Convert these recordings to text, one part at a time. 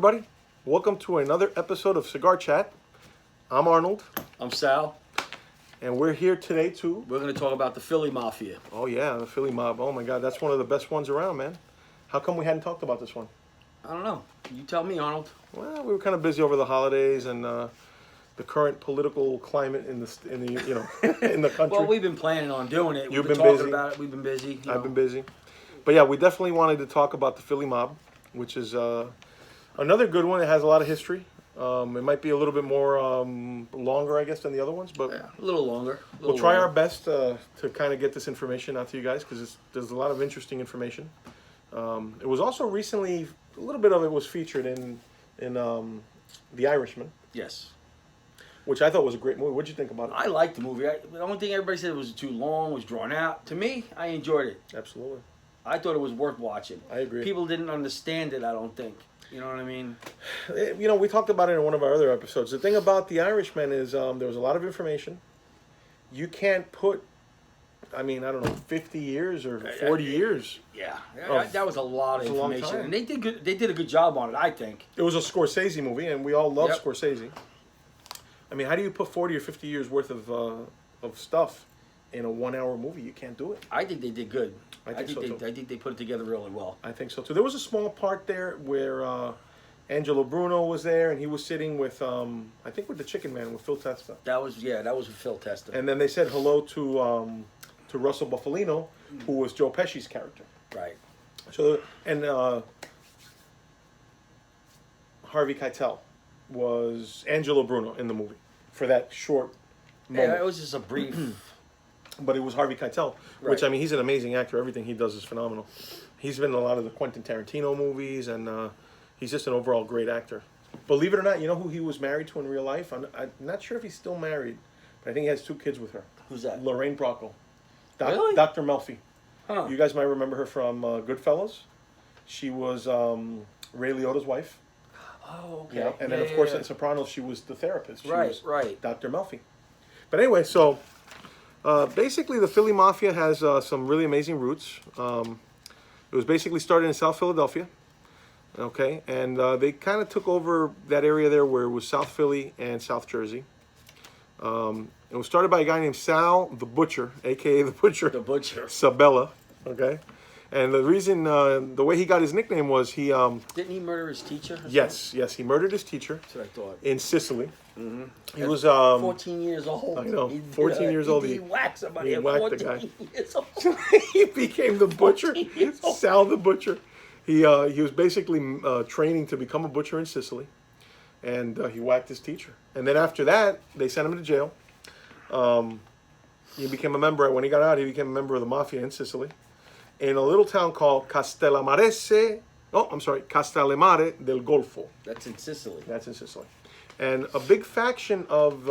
everybody. Welcome to another episode of Cigar Chat. I'm Arnold. I'm Sal. And we're here today too. We're going to talk about the Philly Mafia. Oh yeah, the Philly Mob. Oh my God, that's one of the best ones around, man. How come we hadn't talked about this one? I don't know. You tell me, Arnold. Well, we were kind of busy over the holidays and the current political climate in the in the country. Well, we've been planning on doing it. You've We've been talking busy. about it. We've been busy. I've been busy. But yeah, we definitely wanted to talk about the Philly Mob, which is another good one. It has a lot of history. It might be a little bit more longer, I guess, than the other ones, but Yeah, a little longer. we'll try our best to kind of get this information out to you guys because there's a lot of interesting information. It was also recently, a little bit of it was featured in The Irishman, Yes. which I thought was a great movie. What'd you think about it? I liked the movie. The only thing everybody said it was too long, was drawn out. To me, I enjoyed it. Absolutely. I thought it was worth watching. I agree. People didn't understand it, I don't think. You know what I mean? We talked about it in one of our other episodes. The thing about The Irishman is there was a lot of information. You can't put, I don't know, 50 years or 40 years. Yeah. Oh, That was a lot of it's a long information. time. And they did good. They did a good job on it, I think. It was a Scorsese movie, and we all love Yep. Scorsese. How do you put 40 or 50 years worth of stuff in a 1 hour movie? You can't do it. I think they did good. I think so, too. I think they put it together really well. I think so too. There was a small part there where Angelo Bruno was there, and he was sitting with I think with the Chicken Man with Phil Testa. That was a Phil Testa. And then they said hello to Russell Bufalino, who was Joe Pesci's character. Right. So and Harvey Keitel was Angelo Bruno in the movie for that short moment. Yeah, it was just a brief. But it was Harvey Keitel, which Right. he's an amazing actor. Everything he does is phenomenal. He's been in a lot of the Quentin Tarantino movies, and he's just an overall great actor. Believe it or not, you know who he was married to in real life? I'm not sure if he's still married, but I think he has 2 kids with her. Who's that? Lorraine Bracco. Really? Dr. Melfi. Huh. You guys might remember her from Goodfellas. She was Ray Liotta's wife. Oh, okay. Yeah. And then, of course, in Sopranos, she was the therapist. She was Right. Dr. Melfi. But anyway, so basically the Philly Mafia has some really amazing roots. It was basically started in South Philadelphia. Okay. And they kind of took over that area there where it was South Philly and South Jersey. It was started by a guy named Sal the Butcher, a.k.a. the Butcher. The Butcher. Sabella. Okay. And the reason, the way he got his nickname was he... Didn't he murder his teacher? or yes, he murdered his teacher something? That's what I thought. in Sicily. Mm-hmm. He was 14 years old. I know, 14 years old. He whacked somebody he at whacked 14 the guy. years old. He became the butcher, 14 years old. Sal the Butcher. He was basically training to become a butcher in Sicily, and he whacked his teacher. And then after that, they sent him to jail. He became a member. When he got out, he became a member of the Mafia in Sicily, in a little town called Castellamare del Golfo. That's in Sicily. That's in Sicily. And a big faction of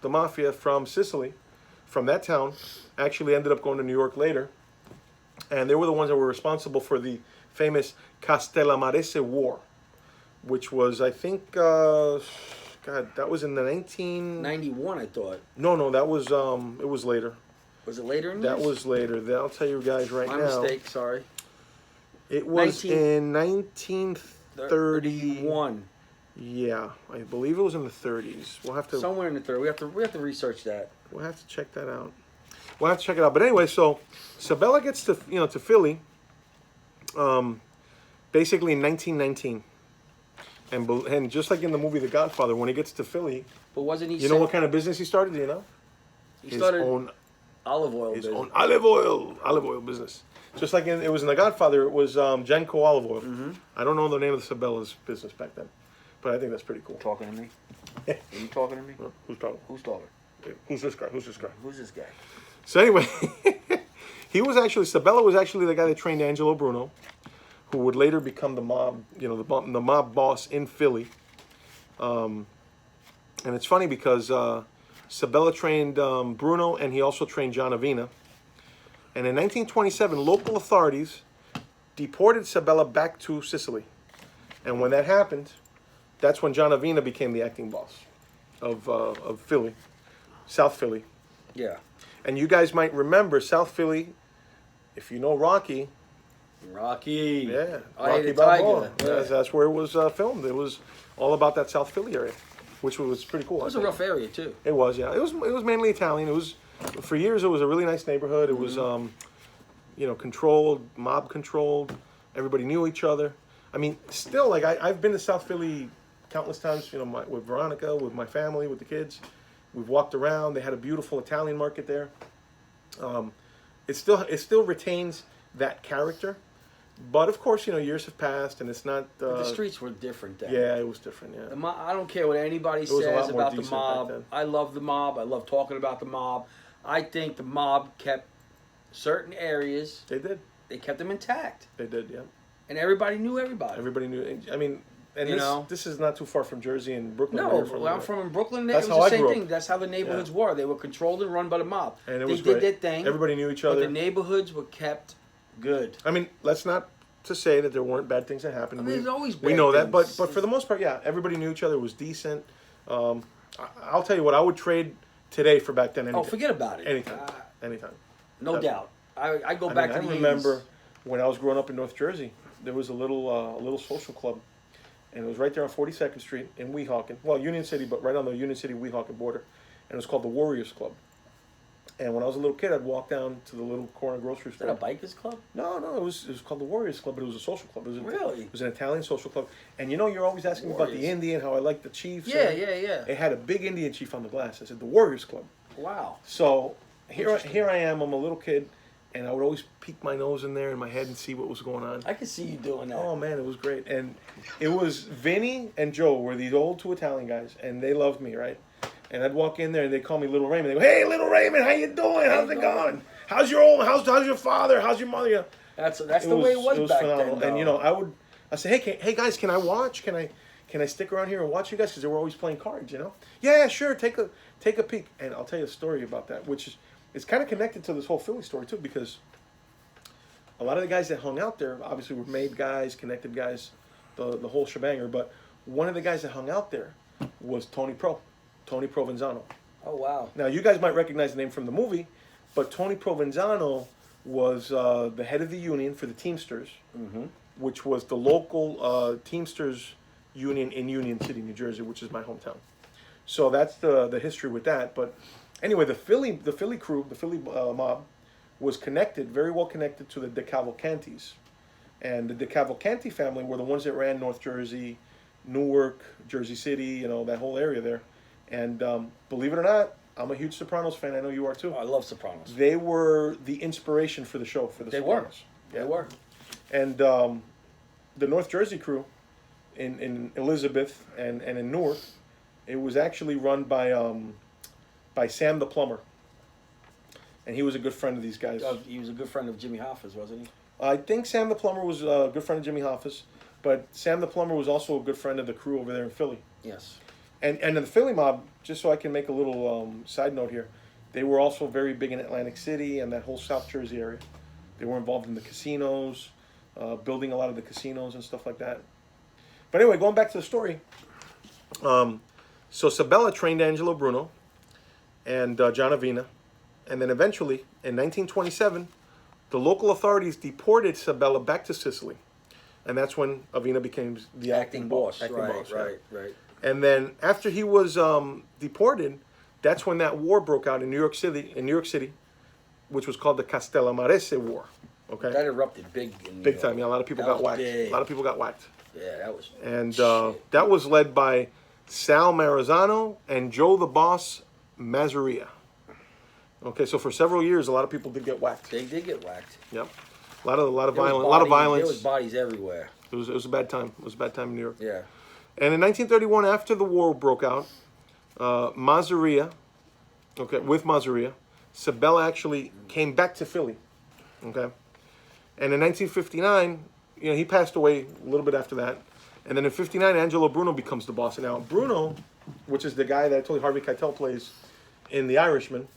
the Mafia from Sicily, from that town, actually ended up going to New York later. And they were the ones that were responsible for the famous Castellamarese War, which was, I think, that was in the 91, I thought. No, that was, it was later. Was it later in That years? was later. I'll tell you guys right My now. mistake, sorry. It was in 1930. 31. Yeah, I believe it was in the 30s. We'll have to Somewhere in the 30s. We have to research that. We'll have to check that out. We'll have to check it out. But anyway, so Sabella gets to Philly, basically in 1919, and just like in the movie The Godfather, when he gets to Philly, But wasn't he? you know what kind of business he started? Do you know? He started olive oil his business. own olive oil business. Just like it was in The Godfather, it was Genco olive oil. Mm-hmm. I don't know the name of the Sabella's business back then, but I think that's pretty cool. Talking to me? Are you talking to me? Who's talking? Who's talking? Who's this guy? Who's this guy? Who's this guy? So anyway, Sabella was actually the guy that trained Angelo Bruno, who would later become the mob, the mob boss in Philly. And it's funny because Sabella trained Bruno, and he also trained John Avina. And in 1927, local authorities deported Sabella back to Sicily. And when that happened, that's when John Avina became the acting boss of Philly, South Philly. Yeah. And you guys might remember South Philly, if you know Rocky, Rocky. Yeah, I Rocky Ate a Balboa. Tiger. Yeah. That's where it was filmed. It was all about that South Philly area, which was pretty cool. It was a rough area too. It was, yeah. It was mainly Italian. It was, for years, it was a really nice neighborhood. It was, controlled, mob controlled. Everybody knew each other. I mean, still, like I've been to South Philly countless times. With Veronica, with my family, with the kids. We've walked around. They had a beautiful Italian market there. It still retains that character, but of course, years have passed, and it's not. The streets were different then. Yeah, it was different. Yeah. I don't care what anybody was a lot says more about the decent back then. mob. I love the mob. I love talking about the mob. I think the mob kept certain areas. They did. They kept them intact, They did. Yeah. and everybody knew everybody. Everybody knew. I mean, and You this know? this is not too far from Jersey and Brooklyn. No, where you're where I'm from in Brooklyn, That's it how was I the same grew up. thing. That's how the neighborhoods were. They were controlled and run by the mob. And it they was did great. their thing. Everybody knew each But other. the neighborhoods were kept good. I mean, let's not to say that there weren't bad things that happened. I mean, there's always we bad know that, things. but for the most part, yeah, everybody knew each other. It was decent. I'll tell you what, I would trade today for back then. Anytime. Oh, forget about it. Anytime. Anytime. No doubt. I go I back mean, to the I remember 80s. when I was growing up in North Jersey, there was a little social club, and it was right there on 42nd Street in Weehawken. Well, Union City, but right on the Union City Weehawken border, and it was called the Warriors Club. And when I was a little kid, I'd walk down to the little corner grocery Is that a store. bikers club? No, it was called the Warriors Club, but it was a social club. Really? It was an Italian social club. And you're always asking me about the Warriors. Indian, how I like the Chiefs. Yeah, and yeah. It had a big Indian chief on the glass. I said, the Warriors Club. Wow. So here Interesting. I am, I'm a little kid, and I would always peek my nose in there in my head and see what was going on. I could see you doing that. Oh man, it was great. And it was Vinny and Joe were these old two Italian guys, and they loved me, right? And I'd walk in there and they'd call me Little Raymond. They go, "Hey, Little Raymond, how you doing? How's it going? How's your father? How's your mother?" That's the way it was back phenomenal. then. And I say, "Hey guys, can I watch? Can I stick around here and watch you guys? Because they were always playing cards, Yeah, sure. Take a peek." And I'll tell you a story about that, which is it's kind of connected to this whole Philly story too, because a lot of the guys that hung out there obviously were made guys, connected guys, the whole shebanger. But one of the guys that hung out there was Tony Provenzano. Oh wow. Now you guys might recognize the name from the movie, but Tony Provenzano was the head of the union for the Teamsters, which was the local Teamsters union in Union City, New Jersey, which is my hometown. So that's the history with that. But anyway, the Philly crew, the Philly mob, was connected, very well connected to the DeCavalcantis. And the DeCavalcanti family were the ones that ran North Jersey, Newark, Jersey City, that whole area there. And believe it or not, I'm a huge Sopranos fan. I know you are too. Oh, I love Sopranos. They were the inspiration for the show, for the Sopranos. They were. And the North Jersey crew in Elizabeth and in Newark, it was actually run by Sam the plumber. And he was a good friend of these guys. He was a good friend of Jimmy Hoffa's, wasn't he? I think Sam the plumber was a good friend of Jimmy Hoffa's, but Sam the plumber was also a good friend of the crew over there in Philly. Yes. And the Philly mob, just so I can make a little side note here, they were also very big in Atlantic City and that whole South Jersey area. They were involved in the casinos, building a lot of the casinos and stuff like that. But anyway, going back to the story. So Sabella trained Angelo Bruno and John Avina. And then eventually, in 1927, the local authorities deported Sabella back to Sicily. And that's when Avina became the acting boss. Right. And then after he was deported, that's when that war broke out in New York City, which was called the Castellamarese War. Okay. That erupted big. Big time. Yeah, a lot of people That got was whacked. big. A lot of people got whacked. Yeah, that was. And shit. that was led by Sal Marizano and Joe the Boss Mazzaria. Okay, so for several years, a lot of people did get whacked. They did get whacked. Yep. A lot of There violence. There was bodies everywhere. It was a bad time. It was a bad time in New York. Yeah. And in 1931, after the war broke out, Mazzaria, Sabella actually came back to Philly. Okay. And in 1959, he passed away a little bit after that. And then in 59, Angelo Bruno becomes the boss. And now Bruno, which is the guy that I told you Harvey Keitel plays in The Irishman,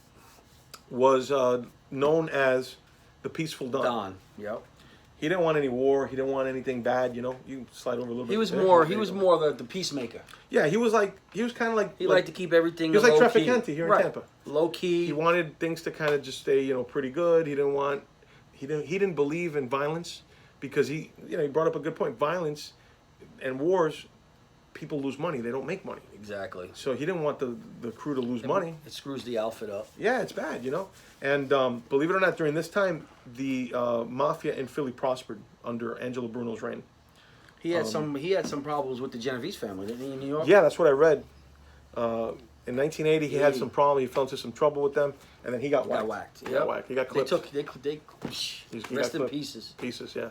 was known as the Peaceful Don. Don. Yep. He didn't want any war. He didn't want anything bad. You can slide over a little bit. He was there. more. He was more the peacemaker. Yeah, he was kind of like. He liked to keep everything. He was like low key. Trafficante here in Tampa. Low key. He wanted things to kind of just stay, pretty good. He didn't believe in violence, because he brought up a good point. Violence and wars, people lose money. They don't make money. Exactly. So he didn't want the crew to lose money. It screws the outfit up. Yeah, it's bad, And believe it or not, during this time, the Mafia in Philly prospered under Angelo Bruno's reign. He had some problems with the Genovese family, didn't he, in New York? Yeah, that's what I read. In 1980, he had some problem. He fell into some trouble with them, and then he got whacked. He got whacked. He got clipped. They rest in pieces. Pieces, yeah.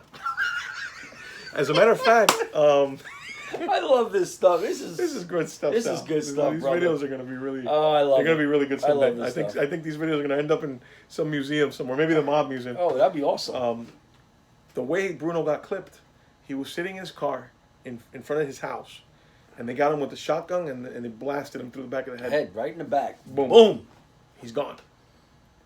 As a matter of fact, I love this stuff. This is good stuff. This is good stuff, These brother. videos are going to be really. Oh, I love. They're going to be really good someday. I love this stuff. I think these videos are going to end up in some museum somewhere, maybe the Mob Museum. Oh, that'd be awesome. The way Bruno got clipped, he was sitting in his car in front of his house, and they got him with the shotgun and they blasted him through the back of the head. Right in the back. Boom. Boom. He's gone,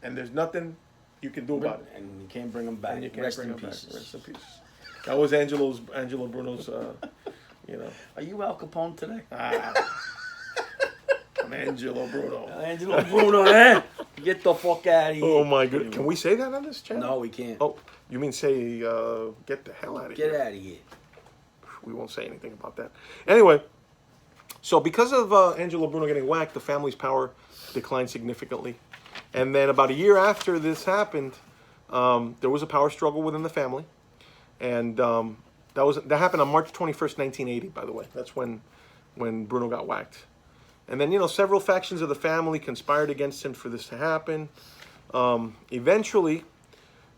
and there's nothing you can do about it. And you can't bring him back. And you can't Rest bring in him pieces. back. Rest in peace. That was Angelo Bruno's. Are you Al Capone today? I'm Angelo Bruno. Angelo Bruno, eh? Get the fuck out of here. Oh my goodness! Can we say that on this channel? No, we can't. Oh, you mean say get the hell out of here? Get out of here. We won't say anything about that. Anyway, so because of Angelo Bruno getting whacked, the family's power declined significantly. And then about a year after this happened, there was a power struggle within the family. And that happened on March 21st, 1980, by the way. That's when Bruno got whacked. And then, several factions of the family conspired against him for this to happen. Eventually,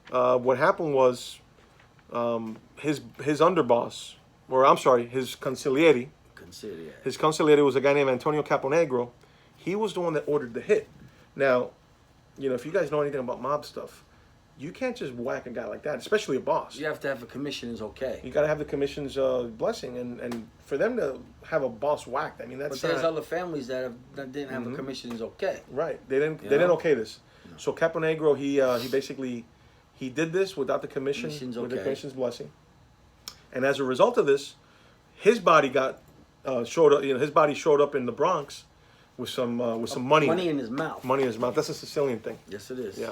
what happened was his underboss, or I'm sorry, his consigliere. His consigliere was a guy named Antonio Caponegro. He was the one that ordered the hit. Now, if you guys know anything about mob stuff, you can't just whack a guy like that, especially a boss. You have to have a commission's okay. You got to have the commission's blessing, and for them to have a boss whacked, I mean that's. But there's other families that didn't have a commission's okay. Right, they didn't okay this. No. So Caponegro, he basically did this without the commission's with the commission's blessing, and as a result of this, his body showed up. His body showed up in the Bronx with some money. Money in his mouth. Money in his mouth. That's a Sicilian thing. Yes, it is. Yeah.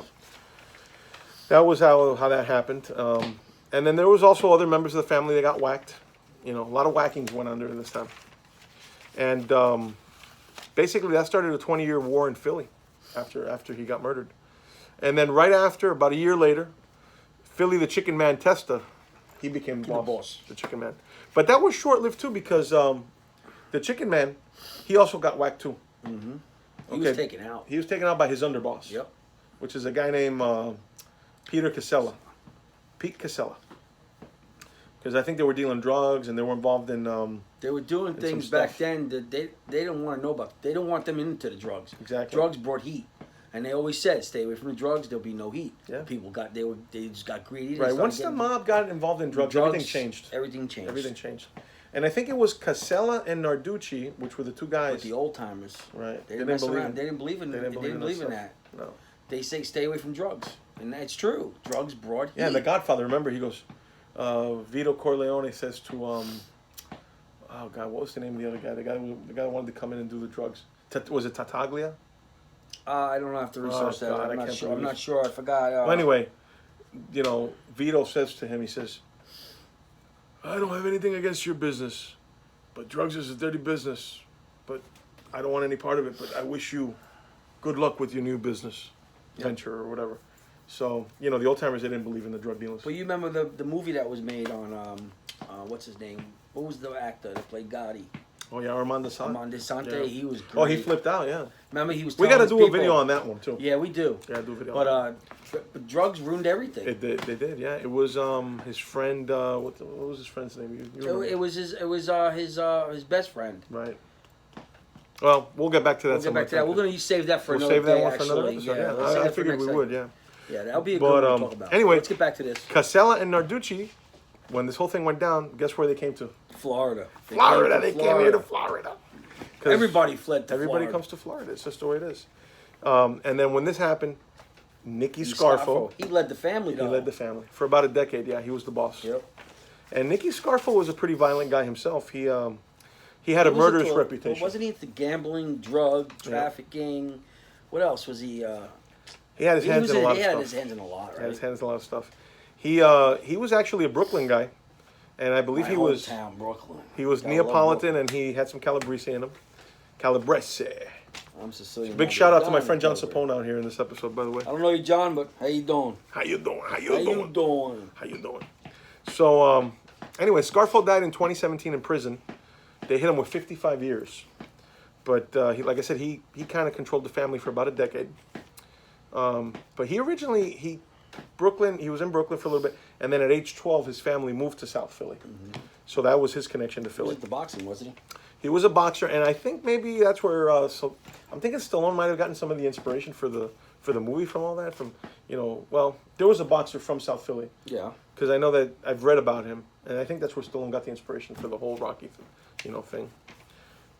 That was how that happened. And then there was also other members of the family that got whacked. A lot of whackings went on during this time. And basically that started a 20-year war in Philly after he got murdered. And then right after, about a year later, Philly the Chicken Man Testa, he became the boss. The Chicken Man. But that was short-lived too because the Chicken Man, he also got whacked too. Mm-hmm. He was taken out. He was taken out by his underboss. Yep. Which is a guy named Pete Casella. Because I think they were dealing drugs and they were involved in. They were doing things back then that they didn't want to know about. They don't want them into the drugs. Exactly. Drugs brought heat, and they always said, "Stay away from the drugs. There'll be no heat." Yeah. People they just got greedy. Right. Once the mob got involved in drugs, everything changed. Everything changed. Everything changed. And I think it was Casella and Narducci, which were the two guys. With the old timers. Right. They didn't mess around. They didn't believe in. They didn't believe in that. No. They say stay away from drugs, and that's true. Drugs brought heat. Yeah, The Godfather. Remember, he goes. Vito Corleone says to oh God, what was the name of the other guy? The guy that wanted to come in and do the drugs. Was it Tartaglia? I don't have to research that. God, I'm not sure. I forgot. Well, anyway, Vito says to him, he says, "I don't have anything against your business, but drugs is a dirty business. But I don't want any part of it. But I wish you good luck with your new business venture or whatever." So, the old timers, they didn't believe in the drug dealers. Well, you remember the movie that was made on, what's his name? What was the actor that played Gotti? Oh, yeah, Armando Sante. Armando Sante, yeah. He was great. Oh, he flipped out, yeah. Remember, he was We got to do a video on that one, too. Yeah, we do. Yeah, do a video but drugs ruined everything. They did, yeah. It was his friend, what was his friend's name? It was his best friend. Right. Well, we'll get back to that. We're going to save that for another day, save that one for another episode, yeah. I figured we would, yeah. Yeah, that'll be a good one to talk about. Anyway, let's get back to this. Casella and Narducci, when this whole thing went down, guess where they came to? Florida. They came here to Florida. Everybody fled to Florida. Everybody comes to Florida. It's just the way it is. And then when this happened, Nicky Scarfo. He led the family, though. He led the family. For about a decade, yeah, he was the boss. Yep. And Nicky Scarfo was a pretty violent guy himself. He had a murderous reputation. Wasn't he into gambling, drug, trafficking? Yeah. What else was he... He had his hands in a lot of stuff. He had his hands in a lot, right? He had his hands in a lot of stuff. He was actually a Brooklyn guy, and I believe My he was hometown, Brooklyn. he was Gotta love Neapolitan, Brooklyn. and he had some Calabrese in him. Calabrese. I'm Sicilian. Big shout out to my John, friend John brother. Sapone out here in this episode, by the way. I don't know you, John, but how you doing? How you doing? How How you doing? you doing? How you doing? So, anyway, Scarfo died in 2017 in prison. They hit him with 55 years. But he, like I said, he kind of controlled the family for about a decade. But he originally, he was in Brooklyn for a little bit. And then at age 12, his family moved to South Philly. Mm-hmm. So that was his connection to He Philly. was at the boxing, wasn't he? He was a boxer, and I think maybe that's where. So I'm thinking Stallone might have gotten some of the inspiration for the movie from all that. From well, there was a boxer from South Philly. Yeah. Because I know that I've read about him, and I think that's where Stallone got the inspiration for the whole Rocky, thing.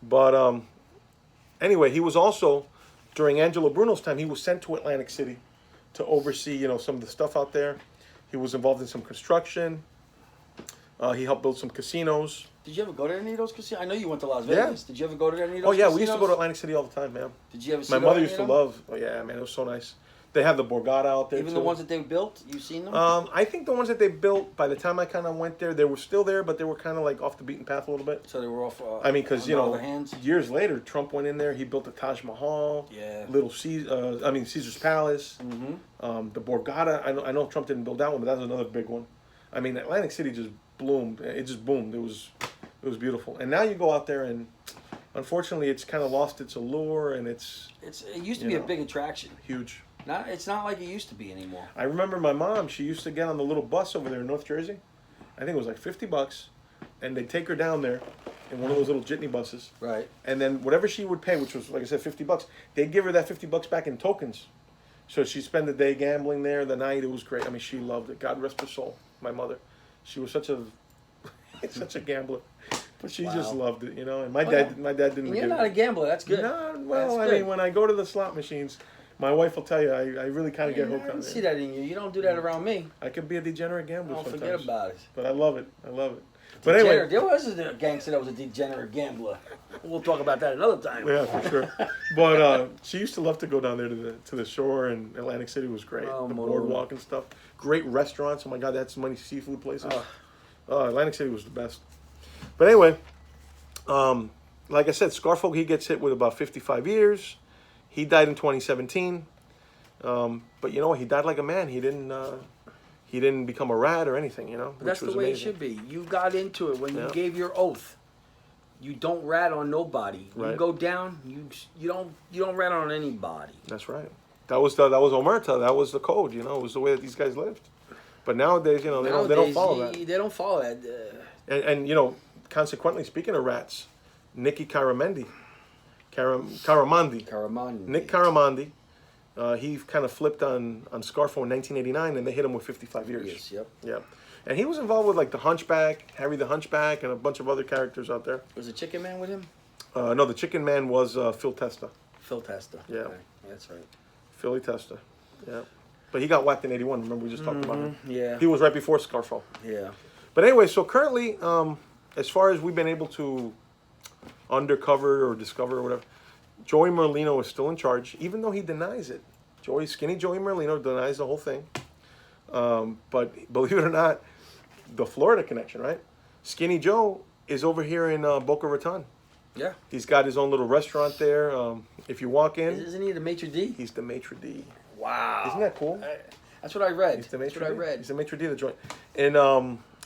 But anyway, he was also during Angelo Bruno's time. He was sent to Atlantic City to oversee some of the stuff out there. He was involved in some construction. He helped build some casinos. Did you ever go to any of those casinos? I know you went to Las Yeah. Vegas. Did you ever go to any of those Oh yeah, casinos? we used to go to Atlantic City all the time, man. Did you ever see My mother used to love. Oh yeah, man, it was so nice. They have the Borgata out there. Even too. the ones that they built? You seen them? I think the ones that they built, by the time I kind of went there, they were still there, but they were kind of like off the beaten path a little bit. So they were off. I mean, because on other hands? years later, Trump went in there. He built the Taj Mahal. Yeah. Caesar's Palace. Mm-hmm. The Borgata. I know Trump didn't build that one, but that was another big one. I mean, Atlantic City just bloomed. It just boomed. It was beautiful. And now you go out there, and unfortunately, it's kind of lost its allure, and it used to be a big attraction. huge. It's not like it used to be anymore. I remember my mom. She used to get on the little bus over there in North Jersey. I think it was like $50, and they'd take her down there in one of those little jitney buses. Right. And then whatever she would pay, which was like I said, $50, they'd give her that $50 back in tokens. So she'd spend the day gambling there, the night. It was great. I mean, she loved it. God rest her soul. My mother, she was such a gambler, but she just loved it, And my dad didn't. And you're not a gambler. That's good. No, well, That's I mean, when I go to the slot machines, my wife will tell you, I really kind of get hooked I on didn't it. see that in you. You don't do that around me. I could be a degenerate gambler Don't sometimes. forget about it. But I love it. But anyway, There was a gangster that was a degenerate gambler. We'll talk about that another time. yeah, for sure. But she used to love to go down there to the shore, and Atlantic City was great. Oh, the Lord. boardwalk and stuff. Great restaurants. Oh my God, they had so many seafood places. Atlantic City was the best. But anyway, like I said, Scarfo, he gets hit with about 55 years. He died in 2017. But you know what? He died like a man. He didn't become a rat or anything, But that's which was the way amazing. it should be. You got into it when you Yeah. gave your oath. You don't rat on nobody. Right. You go down. You don't rat on anybody. That's right. That was Omerta. That was the code. It was the way that these guys lived. But nowadays, they don't follow that. They don't follow that. And consequently, speaking of rats, Nicky Caramandi, Nick Caramandi, he kind of flipped on Scarfo in 1989, and they hit him with 55 years. Yes, yep. Yeah. And he was involved with like the Hunchback, Harry the Hunchback, and a bunch of other characters out there. Was the Chicken Man with him? No, the Chicken Man was Phil Testa. Phil Testa. Yeah. Okay. That's right. Philly Testa. Yeah. But he got whacked in 81. Remember we just talked about him? Yeah. He was right before Scarfo. Yeah. But anyway, so currently, as far as we've been able to undercover or discover or whatever, Joey Merlino is still in charge, even though he denies it. Skinny Joey Merlino denies the whole thing. But believe it or not, the Florida connection, right? Skinny Joe is over here in Boca Raton. Yeah. He's got his own little restaurant there. If you walk in, Isn't he the maitre d'? he's the maitre d'. Wow. Isn't that cool? That's what I read. He's the That's maitre what I d'. read. He's the maitre d' of the joint. And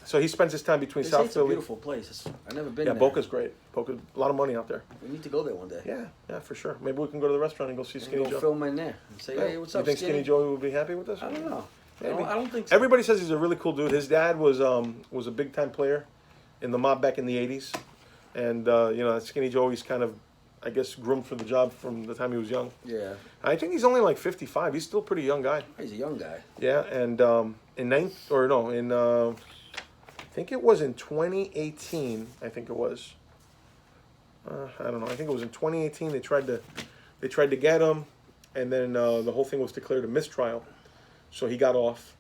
so he spends his time between They say South it's a Philly. beautiful place. I've never been Yeah, there. Boca's great. Boca's a lot of money out there. We need to go there one day. Yeah, for sure. Maybe we can go to the restaurant and go see Skinny Go Joe. film in there and say, hey, what's You up, think Skinny? Skinny Joe would be happy with us? I don't know. Maybe. I don't think so. Everybody says he's a really cool dude. His dad was a big time player in the mob back in the 80s. And Skinny Joe, he's kind of, I guess, groomed for the job from the time he was young. Yeah. I think he's only like 55. He's still a pretty young guy. He's a young guy. Yeah, and I think it was in 2018. I think it was. I don't know. I think it was in 2018. They tried to get him, and then the whole thing was declared a mistrial, so he got off.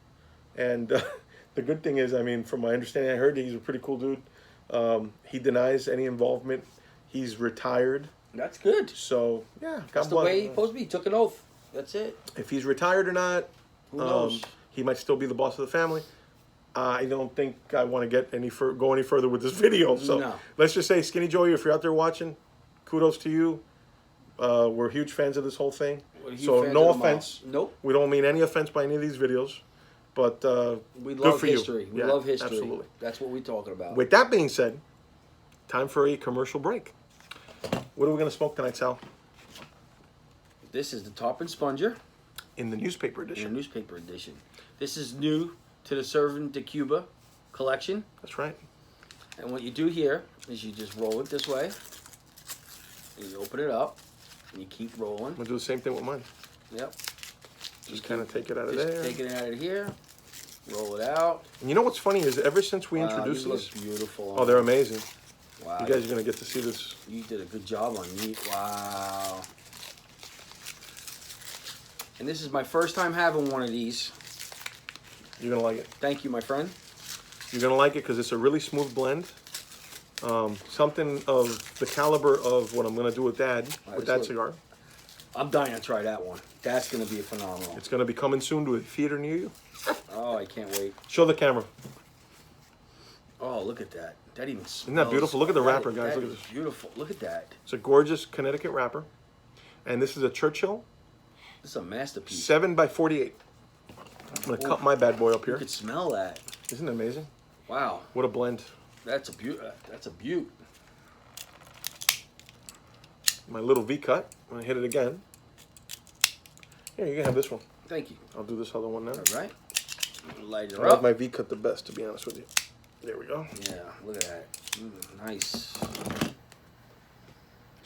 And the good thing is, I mean, from my understanding, I heard that he's a pretty cool dude. He denies any involvement. He's retired. That's good. So yeah, That's the way he's supposed to be. He took an oath. That's it. If he's retired or not, Who knows? he might still be the boss of the family. I don't think I want to get go any further with this video. So No. let's just say, Skinny Joey, if you're out there watching, kudos to you. We're huge fans of this whole thing. So no offense. Nope. We don't mean any offense by any of these videos. But We good love for history. you. We Yeah, love history. absolutely. That's what we're talking about. With that being said, time for a commercial break. What are we going to smoke tonight, Sal? This is the Tarpon Sponger In the newspaper in the edition. newspaper edition. This is new to the Serving de Cuba collection. That's right. And what you do here is you just roll it this way. And you open it up. And you keep rolling. I'm going to do the same thing with mine. Yep. Just kind of take it out of Just there. take it out of here. Roll it out. And you know what's funny is ever since we Wow, introduced these these, look beautiful. oh, they're amazing. Wow. You guys are going to get to see this. You did a good job on meat. Wow. And this is my first time having one of these. You're going to like it. Thank you, my friend. You're going to like it because it's a really smooth blend. Something of the caliber of what I'm going to do with Dad, with that cigar. I'm dying to try that one. That's going to be phenomenal. It's going to be coming soon to a theater near you. Oh, I can't wait. Show the camera. Oh, look at that. That even smells. Isn't that beautiful? Look at the wrapper, guys. That Look at is this. beautiful. Look at that. It's a gorgeous Connecticut wrapper. And this is a Churchill This is a masterpiece. 7x48. I'm going to cut my bad boy up You here. could smell that. Isn't it amazing? Wow. What a blend. That's a beaut. That's a beaut. My little V-cut. I'm going to hit it again. Here, you can have this one. Thank you. I'll do this other one now. All right. Light it I like up. my V-cut the best, to be honest with you. There we go. Yeah, look at that. Nice.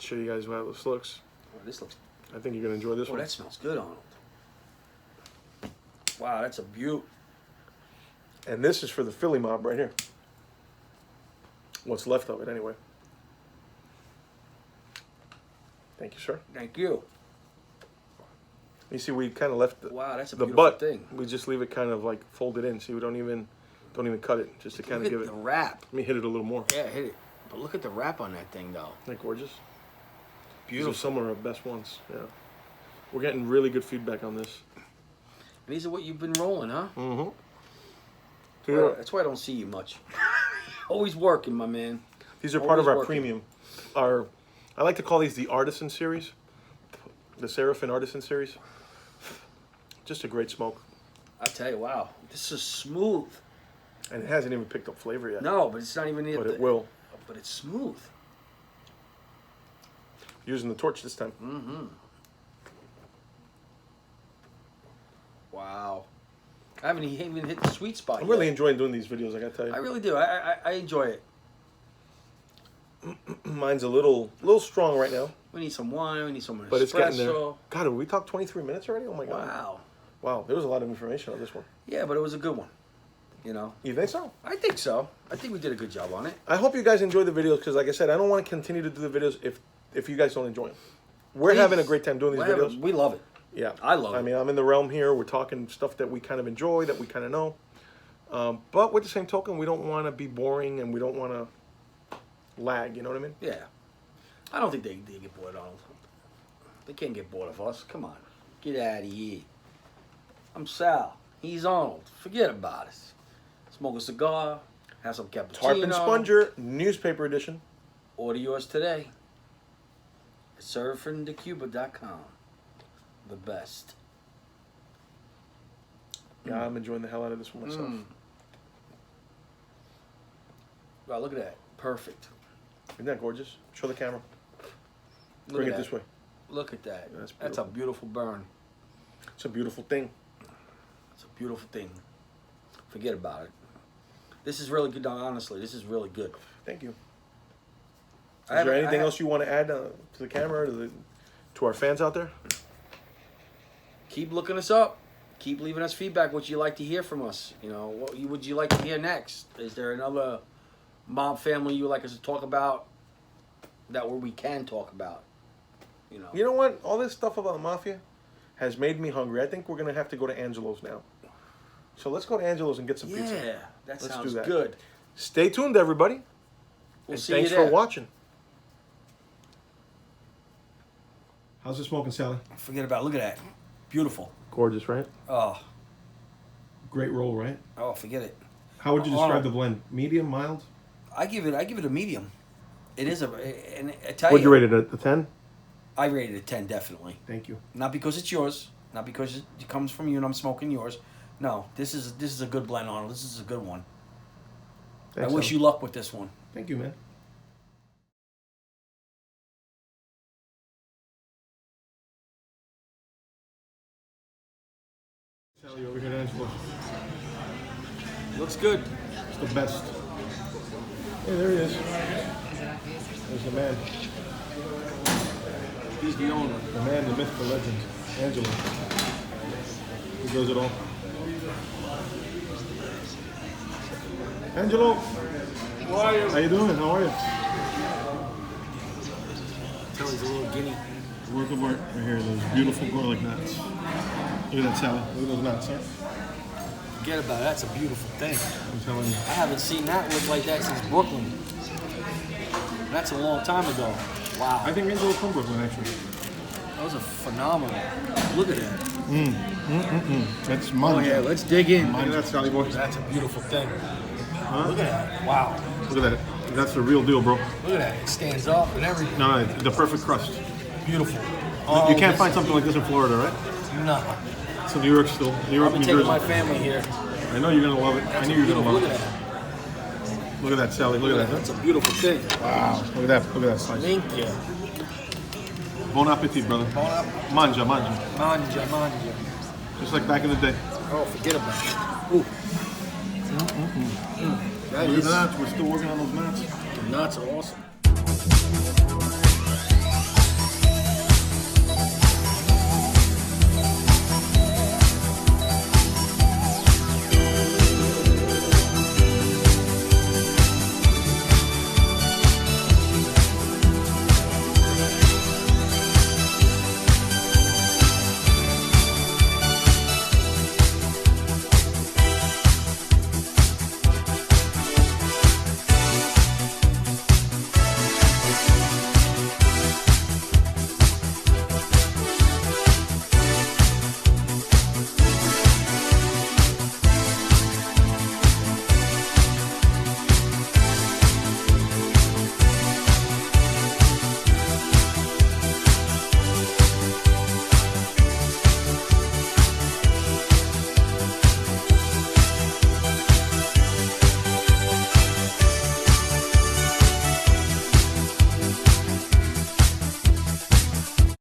Show you guys how this looks. Oh, this looks. I think you're going to enjoy this Oh, one. that smells good, Arnold. Wow, that's a beaut. And this is for the Philly mob right here. What's left of it, anyway. Thank you, sir. Thank you. You see, we kind of left Wow, that's a the beautiful butt. thing. We just leave it kind of like folded in. See, we don't even cut it, just to kind Look of give at it. the wrap. Let me hit it a little more. Yeah, hit it. But look at the wrap on that thing, though. Isn't that gorgeous? Beautiful. These are some of our best ones. Yeah, we're getting really good feedback on this. And these are what you've been rolling, huh? Mm-hmm. Well, that's why I don't see you much. Always working, my man. These are part of Always our working. premium. I like to call these the Artisan series, the Seraphin Artisan series. Just a great smoke, I tell you, wow, this is smooth. and it hasn't even picked up flavor yet. No, but it's not even. But it will. But it's smooth. Using the torch this time. Mm-hmm. Wow. I haven't even hit the sweet spot I'm really yet. enjoying doing these videos. I gotta tell you. I really do. I enjoy it. Mine's a little strong right now, We need some wine. We need some espresso. but it's getting there. God, have we talked 23 minutes already? Oh my God. Wow. Wow, there was a lot of information on this one. Yeah, but it was a good one. You know. You think so? I think so. I think we did a good job on it. I hope you guys enjoy the videos because, like I said, I don't want to continue to do the videos if you guys don't enjoy them. We're Please. having a great time doing these videos. We love it. Yeah, I love it. I mean, I'm in the realm here. We're talking stuff that we kind of enjoy, that we kind of know. But with the same token, we don't want to be boring and we don't want to lag. You know what I mean? Yeah. I don't think they get bored, Arnold. They can't get bored of us. Come on. Get out of here. I'm Sal. He's Arnold. Forget about us. Smoke a cigar. Have some cappuccino. Tarpon Sponger, newspaper edition. Order yours today. At surfingthecuba.com. The best. Yeah, I'm enjoying the hell out of this one myself. Wow, look at that. Perfect. Isn't that gorgeous? Show the camera. Look Bring at it that. this way. Look at that. That's That's a beautiful burn. It's a beautiful thing. It's a beautiful thing. Forget about it. This is really good, honestly. This is really good. Thank you. Is there anything else you want to add to the camera, to our fans out there? Keep looking us up. Keep leaving us feedback. What you like to hear from us? You know, what would you like to hear next? Is there another mob family you would like us to talk about that we can talk about? You know what? All this stuff about the Mafia has made me hungry. I think we're going to have to go to Angelo's now. So let's go to Angelo's and get some pizza. Yeah, that Let's sounds do that. good. Stay tuned, everybody. We'll And see thanks you for there. watching. How's it smoking, Sally? Forget about it. Look at that. Beautiful. Gorgeous, right? Oh, Great roll, right? oh, forget it. How would you describe the blend? Medium, mild? I give it a medium. It is and I tell What'd you rate it, a 10? I rated it 10, definitely. Thank you. Not because it's yours, not because it comes from you and I'm smoking yours. No, this is a good blend, Arnold. This is a good one. Thanks, I wish Sal. you luck with this one. Thank you, man. Sally, over here to Angelo. Looks good. It's the best. Hey, there he is. There's the man. He's the owner. The man, the myth, the legend. Angelo. He does it all. Angelo! How are you? How you doing? How are you? Tell he's a little guinea. Work of art right here. Those beautiful garlic nuts. Look at that, Sally. Look at those nuts, huh? Forget about it. That's a beautiful thing. I'm telling you. I haven't seen that look like that since Brooklyn. That's a long time ago. Wow. I think Angelo from Brooklyn, actually. Those are phenomenal. Look at that. That's Oh manja. yeah, let's dig in. Look at that, Sally boy. That's a beautiful thing. Huh? Look at that. Wow. Look at that. That's the real deal, bro. Look at that. It stands up and everything. No, the perfect crust. Beautiful. You can't find something like this in Florida, right? No. So New York still. New York, I'll be New taking Jersey. my family here. I know you're gonna love it. I knew you were gonna love Look it. at that. Look at that, Sally. Look at that. That's a beautiful thing. Wow. Look at that. Look at that slice. Thank you. Bon appetit, brother. Bon app- Manja, manja. Manja, manja. Just like back in the day. Oh, forget about it. Ooh. That Look at is, the nuts. We're still working on those nuts. the nuts are awesome.